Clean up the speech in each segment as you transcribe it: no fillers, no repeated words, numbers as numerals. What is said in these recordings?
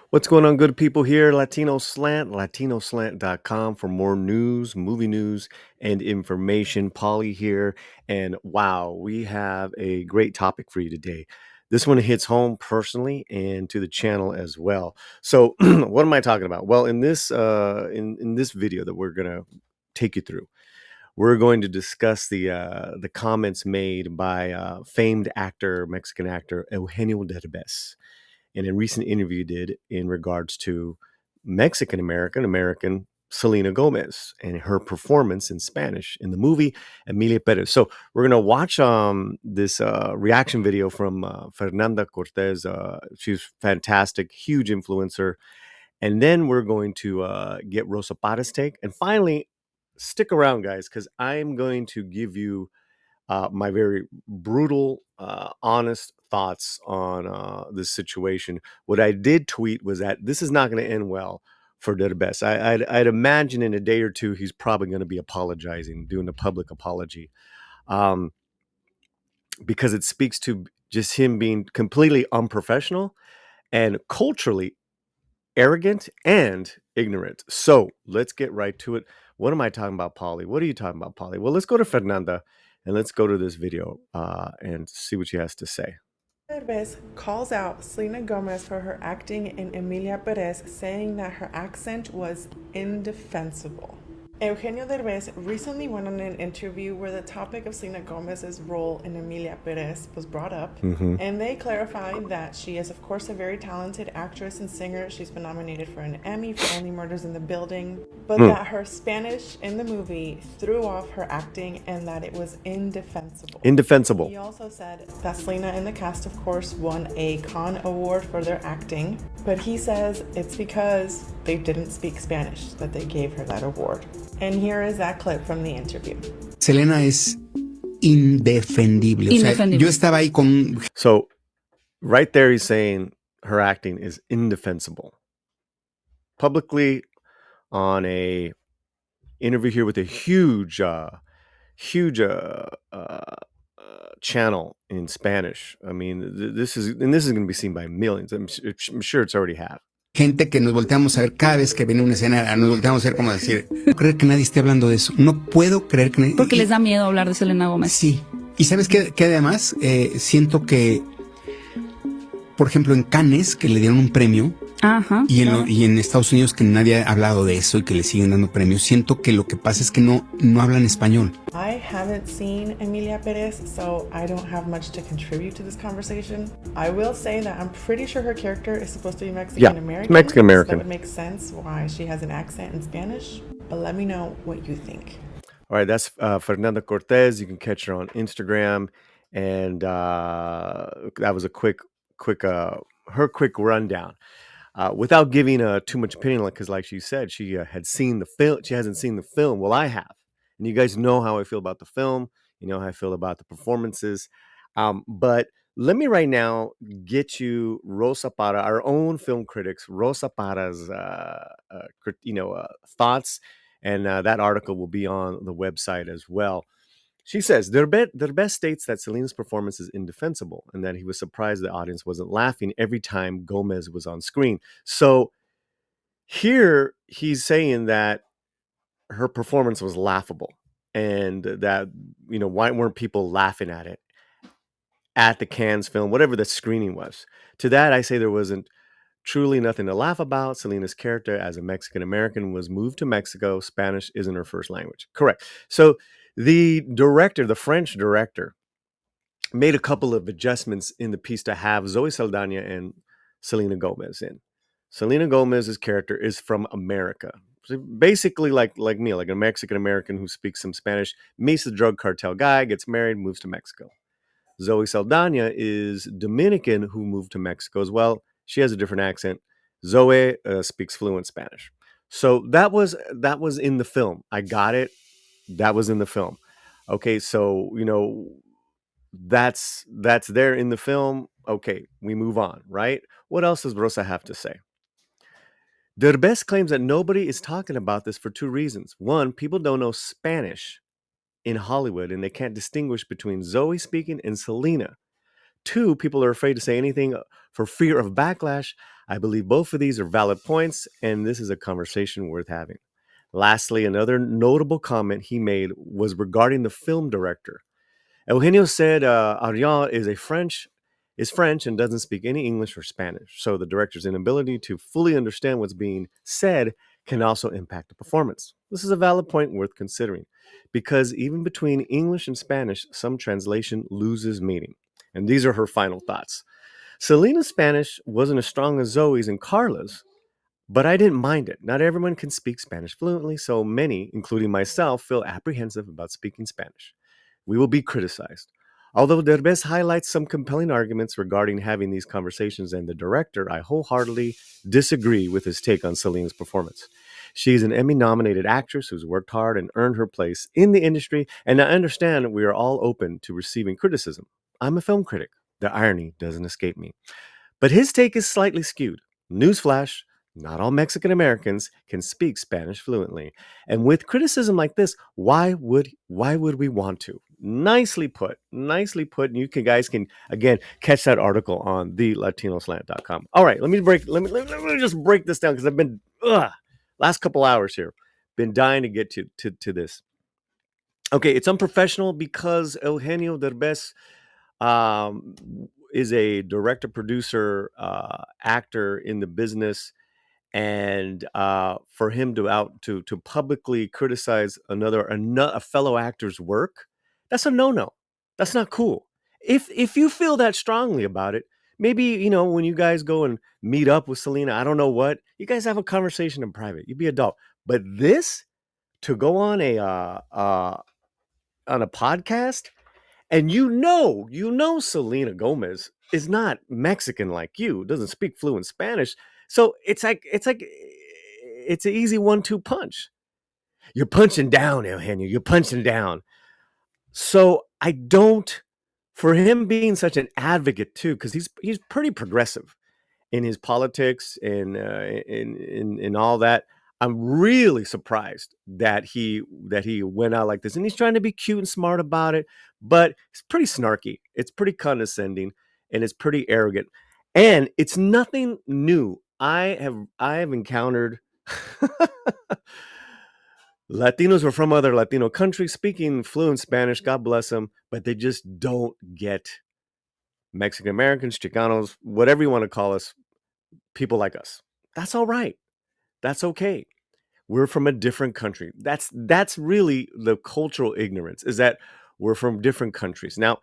What's going on, good people here? Latino Slant, latinoslant.com for more news, movie news, and information. Paulie here. And wow, we have a great topic for you today. This one hits home personally and to the channel as well. So, what am I talking about? Well, in this video that we're gonna take you through, we're going to discuss the comments made by famed actor, Mexican actor Eugenio Derbez in a recent interview he did in regards to Mexican American Selena Gomez and her performance in Spanish in the movie Emilia Perez. So we're gonna watch this reaction video from Fernanda Cortez. She's fantastic, huge influencer, and then we're going to get Rosa Parra's take. And finally, stick around, guys, because I'm going to give you my very brutal, honest thoughts on this situation. What I did tweet was that this is not going to end well for Derbez. I'd imagine in a day or two he's probably going to be apologizing, doing a public apology, um, because it speaks to just him being completely unprofessional and culturally arrogant and ignorant. So let's get right to it. What am I talking about, Paulie? What are you talking about, Paulie? Well, let's go to Fernanda and let's go to this video and see what she has to say. Derbez calls out Selena Gomez for her acting in Emilia Perez, saying that her accent was indefensible. Eugenio Derbez recently went on an interview where the topic of Selena Gomez's role in Emilia Perez was brought up, and they clarified that she is, of course, a very talented actress and singer. She's been nominated for an Emmy for Only Murders in the Building, but that her Spanish in the movie threw off her acting and that it was indefensible. Indefensible. He also said that Selena and the cast, of course, won a Cannes Award for their acting, but he says it's because they didn't speak Spanish that they gave her that award. And here is that clip from the interview. Selena es indefendible. O sea, yo estaba ahí con... So right there he's saying her acting is indefensible. Publicly on a interview here with a huge channel in Spanish. I mean, this is going to be seen by millions. I'm sure it's already happened. Gente que nos volteamos a ver cada vez que viene una escena, nos volteamos a ver como decir, no puedo creer que nadie esté hablando de eso. No puedo creer que nadie... Porque les da miedo hablar de Selena Gomez. Sí. Y ¿sabes qué? Que además siento que, por ejemplo, en Cannes, que le dieron un premio, y en Estados Unidos que nadie ha hablado de eso y que le siguen dando premios, siento que lo que pasa es que no hablan español. I haven't seen Emilia Perez, so I don't have much to contribute to this conversation. I will say that I'm pretty sure her character is supposed to be Mexican-American. Yeah, Mexican-American. So that would make sense why she has an accent in Spanish, but let me know what you think. All right, that's Fernanda Cortez. You can catch her on Instagram, and that was a quick rundown. Without giving too much opinion, because like she said, she had seen the film. She hasn't seen the film. Well, I have, and you guys know how I feel about the film. You know how I feel about the performances. But let me right now get you Rosa Parra, our own film critics, Rosa Parra's thoughts, and that article will be on the website as well. She says, Derbez states that Selena's performance is indefensible and that he was surprised the audience wasn't laughing every time Gomez was on screen. So here he's saying that her performance was laughable and that, why weren't people laughing at it at the Cannes film, whatever the screening was. To that, I say there wasn't truly nothing to laugh about. Selena's character as a Mexican-American was moved to Mexico. Spanish isn't her first language. Correct. So the French director, made a couple of adjustments in the piece to have Zoe Saldana and Selena Gomez in. Selena Gomez's character is from America. So basically like me, like a Mexican-American who speaks some Spanish, meets the drug cartel guy, gets married, moves to Mexico. Zoe Saldana is Dominican who moved to Mexico as well. She has a different accent. Zoe speaks fluent Spanish. So that was in the film. I got it. That was in the film. Okay, so that's there in the film. Okay, we move on, right? What else does Rosa have to say? Derbez claims that nobody is talking about this for two reasons. One, people don't know Spanish in Hollywood and they can't distinguish between Zoe speaking and Selena. Two, people are afraid to say anything for fear of backlash. I believe both of these are valid points, and this is a conversation worth having. Lastly, another notable comment he made was regarding the film director. Eugenio said Ariel is French and doesn't speak any English or Spanish, so the director's inability to fully understand what's being said can also impact the performance. This is a valid point worth considering, because even between English and Spanish, some translation loses meaning. And these are her final thoughts. Selena's Spanish wasn't as strong as Zoe's and Carla's, but I didn't mind it. Not everyone can speak Spanish fluently, so many, including myself, feel apprehensive about speaking Spanish. We will be criticized. Although Derbez highlights some compelling arguments regarding having these conversations, and the director, I wholeheartedly disagree with his take on Selena's performance. She's an Emmy-nominated actress who's worked hard and earned her place in the industry, and I understand we are all open to receiving criticism. I'm a film critic. The irony doesn't escape me. But his take is slightly skewed. Newsflash, not all Mexican Americans can speak Spanish fluently. And with criticism like this, why would we want to? Nicely put. Nicely put. And you guys can again catch that article on thelatinoslant.com. All right, let me just break this down, because I've been last couple hours here. Been dying to get to this. Okay, it's unprofessional because Eugenio Derbez um, is a director, producer, actor in the business, and for him to publicly criticize a fellow actor's work, that's a no. That's not cool. If you feel that strongly about it, maybe when you guys go and meet up with Selena, I don't know what, you guys have a conversation in private. You be adult. But this, to go on a podcast, and Selena Gomez is not Mexican like you, doesn't speak fluent Spanish. So it's an easy 1-2 punch. You're punching down, Eugenio. You're punching down. So I don't, for him being such an advocate too, because he's pretty progressive in his politics and in all that. I'm really surprised that he went out like this, and he's trying to be cute and smart about it, but it's pretty snarky. It's pretty condescending, and it's pretty arrogant, and it's nothing new. I have encountered Latinos who are from other Latino countries speaking fluent Spanish. God bless them, but they just don't get Mexican Americans, Chicanos, whatever you want to call us, people like us. That's all right. That's okay. We're from a different country. That's really the cultural ignorance, is that we're from different countries. Now,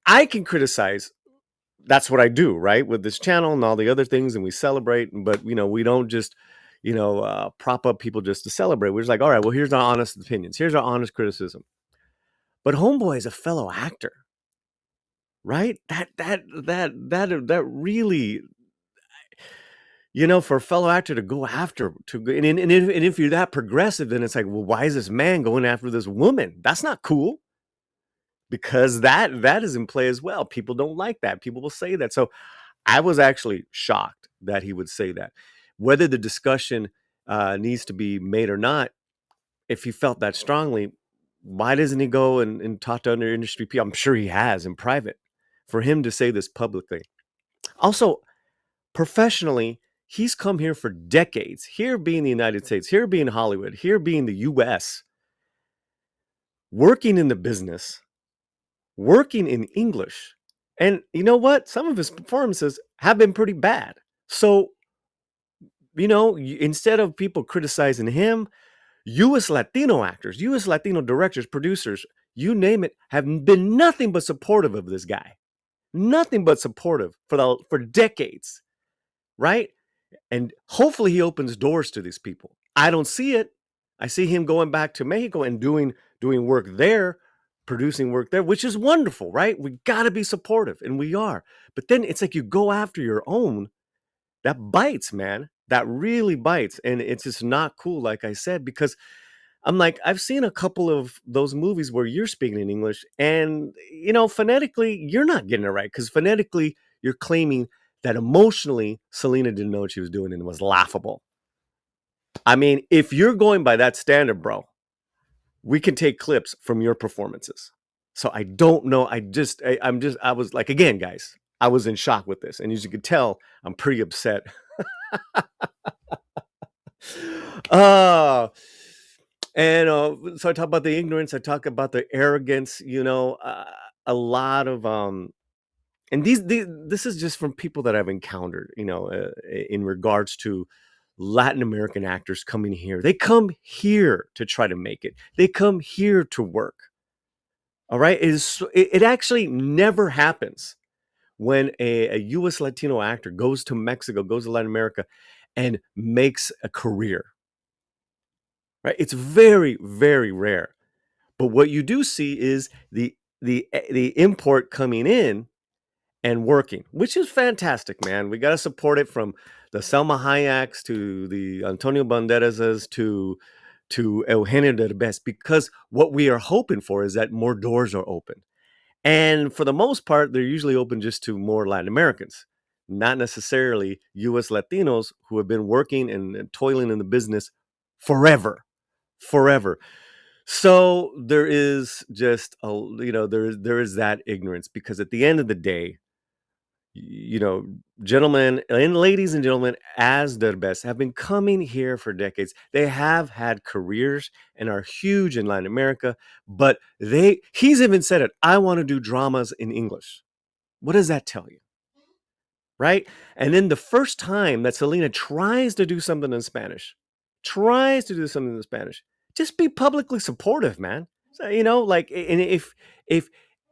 I can criticize. That's what I do, right? With this channel and all the other things, and we celebrate, but we don't just prop up people just to celebrate. We're just like, all right, well, here's our honest opinions. Here's our honest criticism. But Homeboy is a fellow actor, right? That really, for a fellow actor to go after, and if you're that progressive, then it's like, well, why is this man going after this woman? That's not cool, because that is in play as well. People don't like that. People will say that. So I was actually shocked that he would say that. Whether the discussion needs to be made or not, if he felt that strongly, why doesn't he go and talk to other industry people? I'm sure he has in private. For him to say this publicly. Also, professionally, he's come here for decades. Here being the United States, here being Hollywood, here being the US, working in the business, working in English. And you know what? Some of his performances have been pretty bad. So, instead of people criticizing him, US Latino actors, US Latino directors, producers, you name it, have been nothing but supportive of this guy. Nothing but supportive for decades, right? And hopefully he opens doors to these people. I don't see it. I see him going back to Mexico and doing work there, producing work there, which is wonderful, right? We got to be supportive, and we are. But then it's like you go after your own. That bites, man. That really bites. And it's just not cool, like I said, because I'm like, I've seen a couple of those movies where you're speaking in English and, phonetically, you're not getting it right, because phonetically, you're claiming that emotionally, Selena didn't know what she was doing and it was laughable. I mean, if you're going by that standard, bro, we can take clips from your performances. So I don't know. I was like, again, guys, I was in shock with this. And as you can tell, I'm pretty upset. So I talk about the ignorance. I talk about the arrogance. A lot of and this is just from people that I've encountered. In regards to Latin American actors coming here, they come here to try to make it. They come here to work. All right, it actually never happens when a U.S. Latino actor goes to Mexico, goes to Latin America, and makes a career. Right, it's very, very rare. But what you do see is the import coming in and working, which is fantastic, man. We got to support it, from the Selma Hayeks to the Antonio Banderases to Eugenio Derbez, because what we are hoping for is that more doors are open. And for the most part, they're usually open just to more Latin Americans, not necessarily U.S. Latinos who have been working and toiling in the business forever. So there is just there is that ignorance, because at the end of the day, gentlemen and ladies and gentlemen, as Derbez have been coming here for decades. They have had careers and are huge in Latin America, but he's even said it. I want to do dramas in English. What does that tell you? Right? And then the first time that Selena tries to do something in Spanish, just be publicly supportive, man. So, and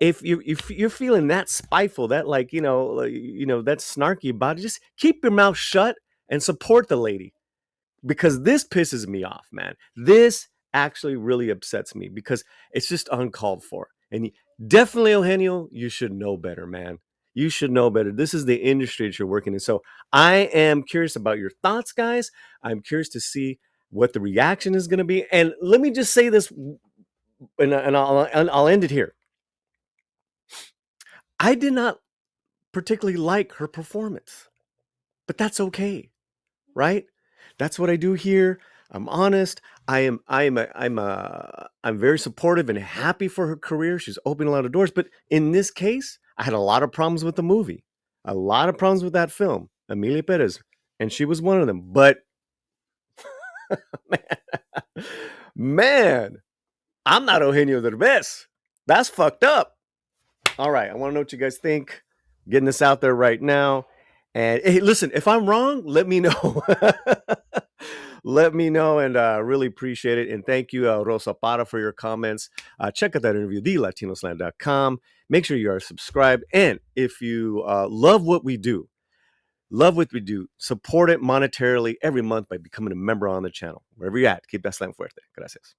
if you're feeling that spiteful, that that snarky about it, just keep your mouth shut and support the lady, because this pisses me off, man. This actually really upsets me, because it's just uncalled for. And definitely, Eugenio, you should know better, man. You should know better. This is the industry that you're working in. So I am curious about your thoughts, guys. I'm curious to see what the reaction is going to be. And let me just say this, and I'll end it here. I did not particularly like her performance, but that's okay, right? That's what I do here. I'm honest. I'm very supportive and happy for her career. She's opened a lot of doors, but in this case, I had a lot of problems with the movie, a lot of problems with that film, Emilia Perez, and she was one of them. But man, I'm not Eugenio Derbez. That's fucked up. All right, I want to know what you guys think. Getting this out there right now. And hey, listen, if I'm wrong, let me know. Let me know, and really appreciate it. And thank you, Rosa Para, for your comments. Check out that interview, thelatinосlant.com. Make sure you are subscribed. And if you love what we do, support it monetarily every month by becoming a member on the channel. Wherever you're at, keep that slam fuerte. Gracias.